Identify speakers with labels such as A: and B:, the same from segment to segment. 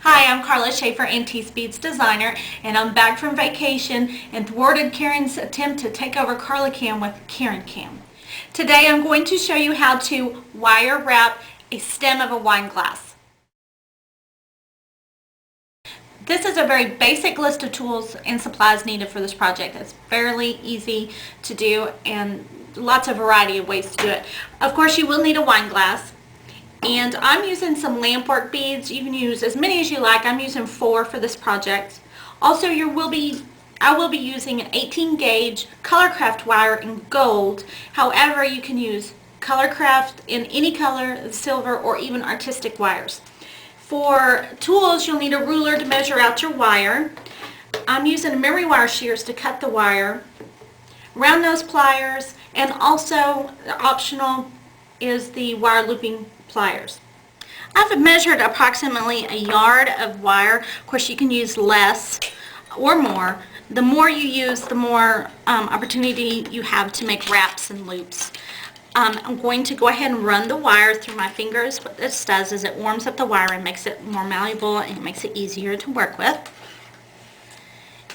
A: Hi, I'm Carla Schaefer, Antique Beads designer, and I'm back from vacation and thwarted Karen's attempt to take over Carla Cam with Karen Cam. Today I'm going to show you how to wire wrap a stem of a wine glass. This is a very basic list of tools and supplies needed for this project. It's fairly easy to do and lots of variety of ways to do it. Of course, you will need a wine glass. And I'm using some lampwork beads. You can use as many as you like. I'm using 4 for this project. Also, I will be using an 18 gauge Colorcraft wire in gold. However, you can use Colorcraft in any color, silver, or even artistic wires. For tools, you'll need a ruler to measure out your wire. I'm using memory wire shears to cut the wire, round nose pliers, and also optional is the wire looping pliers. I've measured approximately a yard of wire. Of course, you can use less or more. The more you use, the more opportunity you have to make wraps and loops. I'm going to go ahead and run the wire through my fingers. What this does is it warms up the wire and makes it more malleable and it makes it easier to work with.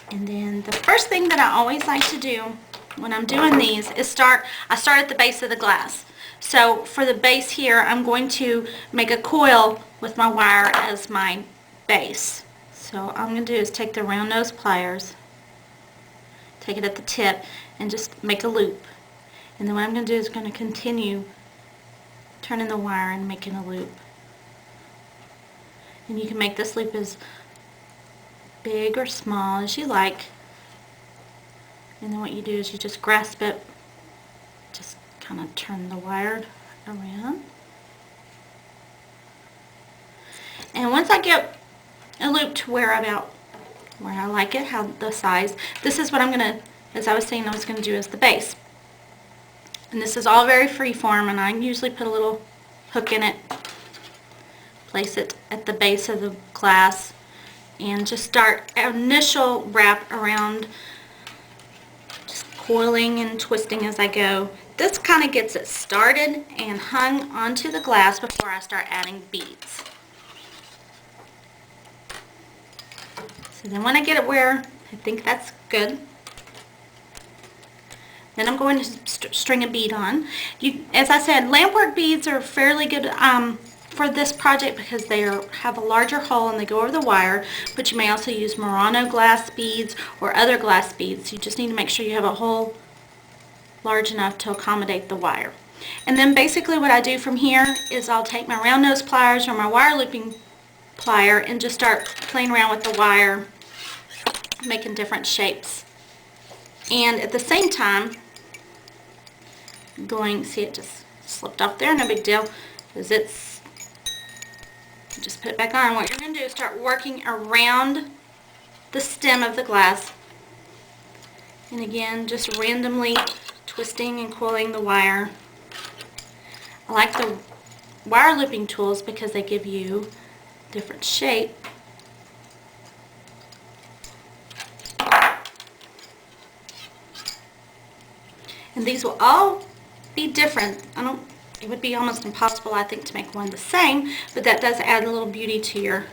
A: And then the first thing that I always like to do when I'm doing these is I start at the base of the glass. So for the base here, I'm going to make a coil with my wire as my base. So all I'm going to do is take the round nose pliers, take it at the tip, and just make a loop. And then what I'm going to do is going to continue turning the wire and making a loop. And you can make this loop as big or small as you like. And then what you do is you just grasp it, just kind of turn the wire around. And once I get a loop to where I like it, how the size, this is what I'm going to, as I was saying, I was going to do as the base. And this is all very free form, and I usually put a little hook in it, place it at the base of the glass, and just start initial wrap around, just coiling and twisting as I go. This kind of gets it started and hung onto the glass before I start adding beads. So then when I get it where I think that's good, then I'm going to string a bead on. As I said, lampwork beads are fairly good for this project because they have a larger hole and they go over the wire, but you may also use Murano glass beads or other glass beads. You just need to make sure you have a hole large enough to accommodate the wire. And then basically what I do from here is I'll take my round nose pliers or my wire looping plier and just start playing around with the wire, making different shapes. And at the same time, see, it just slipped off there, no big deal, because just put it back on. What you're going to do is start working around the stem of the glass, and again, just randomly twisting and coiling the wire. I like the wire looping tools because they give you different shape. And these will all be different. It would be almost impossible, I think, to make one the same, but that does add a little beauty to your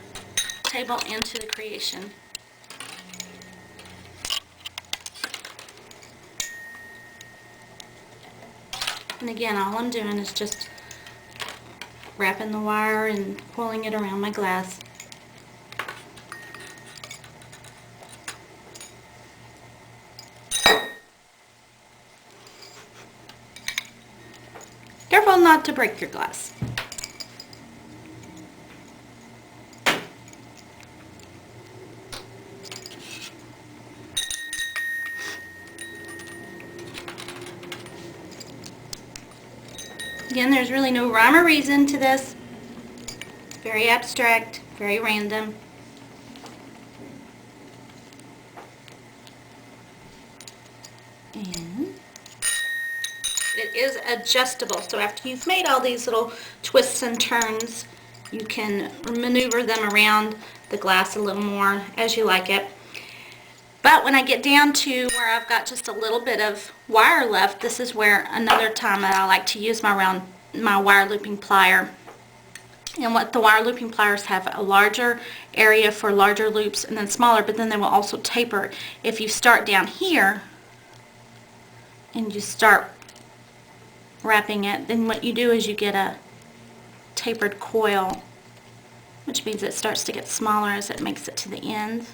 A: table and to the creation. And again, all I'm doing is just wrapping the wire and coiling it around my glass. Careful not to break your glass. Again, there's really no rhyme or reason to this. It's very abstract, very random. And it is adjustable, so after you've made all these little twists and turns, you can maneuver them around the glass a little more as you like it. But when I get down to where I've got just a little bit of wire left, this is where another time that I like to use my wire looping plier And what the wire looping pliers have a larger area for larger loops and then smaller, but then they will also taper. If you start down here and you start wrapping it, then what you do is you get a tapered coil, which means it starts to get smaller as it makes it to the end.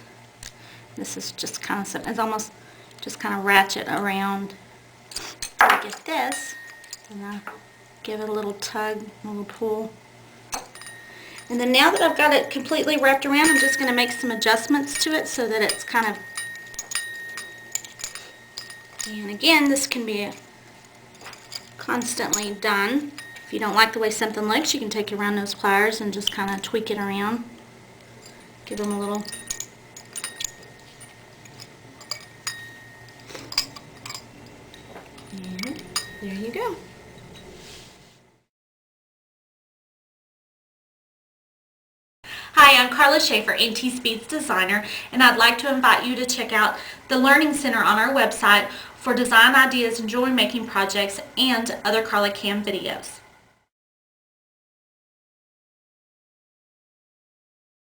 A: This is just kind of, it's almost just kind of ratchet around. I get this, and I give it a little tug, a little pull. And then now that I've got it completely wrapped around, I'm just going to make some adjustments to it so that it's kind of, and again, this can be constantly done. If you don't like the way something looks, you can take your round nose pliers and just kind of tweak it around. Give them a little. And there you go. Hi, I'm Carla Schaefer, AT Speeds designer, and I'd like to invite you to check out the Learning Center on our website for design ideas and jewelry making projects and other Carla Cam videos.